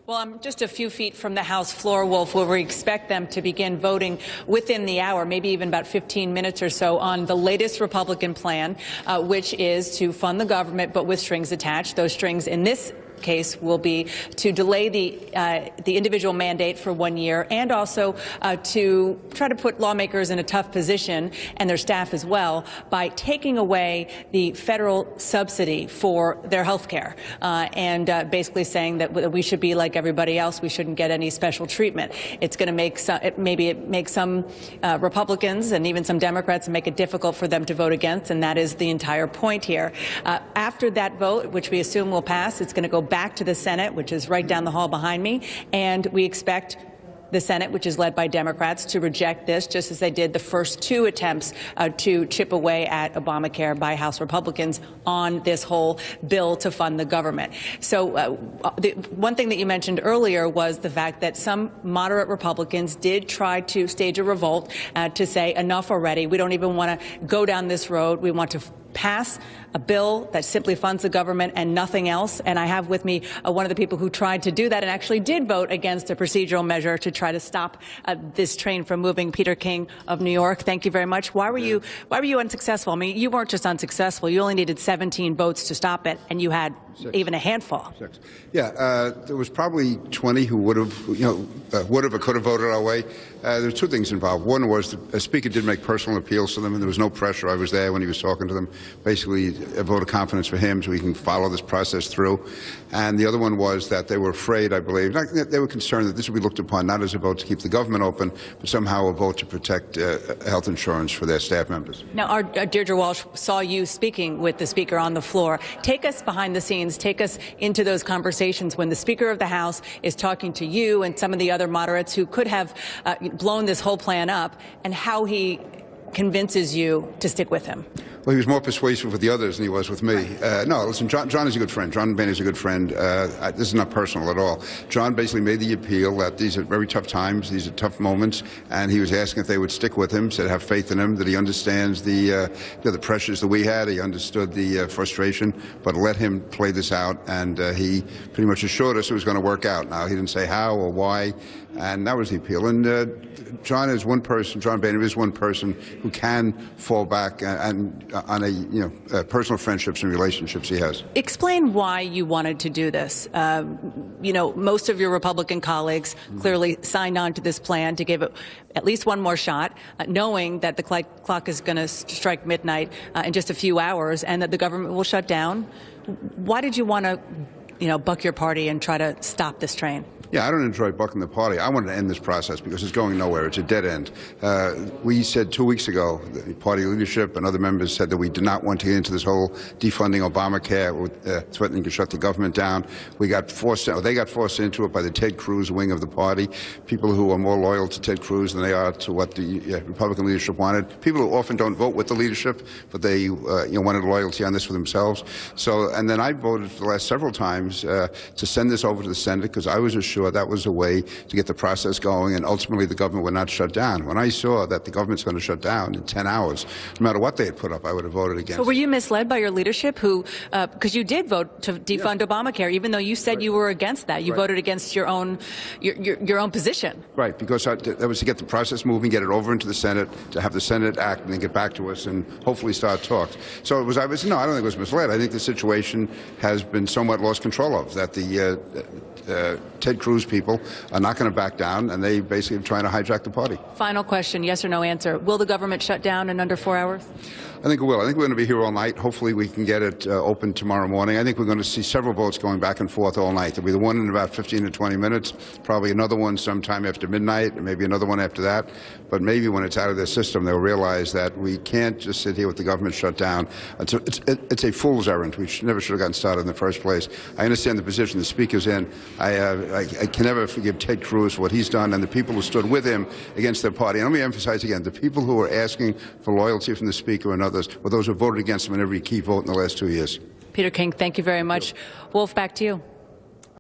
Well, I'm just a few feet from the House floor, Wolf, where we expect them to begin voting within the hour, maybe even about 15 minutes or so, on the latest Republican plan, which is to fund the government, but with strings attached. Those strings in this case will be to delay the individual mandate for 1 year, and also to try to put lawmakers in a tough position, and their staff as well, by taking away the federal subsidy for their health care, and basically saying that we should be like everybody else. We shouldn't get any special treatment. It's going to make some Republicans and even some Democrats make it difficult for them to vote against, and that is the entire point here. After that vote, which we assume will pass, it's going to go back to the Senate, which is right down the hall behind me, and we expect the Senate, which is led by Democrats, to reject this, just as they did the first two attempts to chip away at Obamacare by House Republicans on this whole bill to fund the government. So the one thing that you mentioned earlier was the fact that some moderate Republicans did try to stage a revolt to say, enough already. We don't even want to go down this road. We want to pass a bill that simply funds the government and nothing else. And I have with me one of the people who tried to do that and actually did vote against a procedural measure to try to stop this train from moving. Peter King of New York, thank you very much. Why were you unsuccessful? I mean, you weren't just unsuccessful. You only needed 17 votes to stop it, and you had even a handful. Yeah, there was probably 20 who would have, would have or could have voted our way. There were two things involved. One was the Speaker did make personal appeals to them, and there was no pressure. I was there when he was talking to them. Basically, a vote of confidence for him so he can follow this process through. And the other one was that they were afraid, I believe, they were concerned that this would be looked upon not as a vote to keep the government open, but somehow a vote to protect health insurance for their staff members. Now, our Deirdre Walsh saw you speaking with the Speaker on the floor. Take us behind the scenes. Take us into those conversations when the Speaker of the House is talking to you and some of the other moderates who could have blown this whole plan up, and how he convinces you to stick with him. Well, he was more persuasive with the others than he was with me. No, listen, John is a good friend. John Boehner is a good friend. This is not personal at all. John basically made the appeal that these are very tough times, these are tough moments, and he was asking if they would stick with him, said have faith in him, that he understands the pressures that we had. He understood the frustration, but let him play this out, and he pretty much assured us it was going to work out. Now, he didn't say how or why, and that was the appeal. And John is one person, John Boehner is one person who can fall back and on personal friendships and relationships he has. Explain why you wanted to do this. Most of your Republican colleagues clearly signed on to this plan to give it at least one more shot, knowing that the clock is going to strike midnight in just a few hours and that the government will shut down. Why did you want to, buck your party and try to stop this train? Yeah, I don't enjoy bucking the party. I wanted to end this process because it's going nowhere. It's a dead end. We said 2 weeks ago, the party leadership and other members said that we did not want to get into this whole defunding Obamacare, threatening to shut the government down. They got forced into it by the Ted Cruz wing of the party, people who are more loyal to Ted Cruz than they are to what the Republican leadership wanted. People who often don't vote with the leadership, but they wanted loyalty on this for themselves. So, and then I voted for the last several times to send this over to the Senate because I was assured that was a way to get the process going, and ultimately the government would not shut down. When I saw that the government's going to shut down in 10 hours, no matter what they had put up, I would have voted against. So were you misled by your leadership, who, because you did vote to defund Obamacare, even though you said you were against that, you voted against your own position. Right, because that was to get the process moving, get it over into the Senate, to have the Senate act, and then get back to us and hopefully start talks. So no, I don't think it was misled. I think the situation has been somewhat lost control of, that the Ted Cruz people are not going to back down, and they basically are trying to hijack the party. Final question, yes or no answer. Will the government shut down in under 4 hours? I think it will. I think we're going to be here all night. Hopefully we can get it open tomorrow morning. I think we're going to see several votes going back and forth all night. There'll be the one in about 15 to 20 minutes, probably another one sometime after midnight, and maybe another one after that. But maybe when it's out of their system, they'll realize that we can't just sit here with the government shut down. It's a fool's errand. We never should have gotten started in the first place. I understand the position the Speaker's in. I can never forgive Ted Cruz for what he's done and the people who stood with him against their party. And let me emphasize again, the people who are asking for loyalty from the Speaker and others were those who voted against him in every key vote in the last 2 years. Peter King, thank you very much. Wolf, back to you.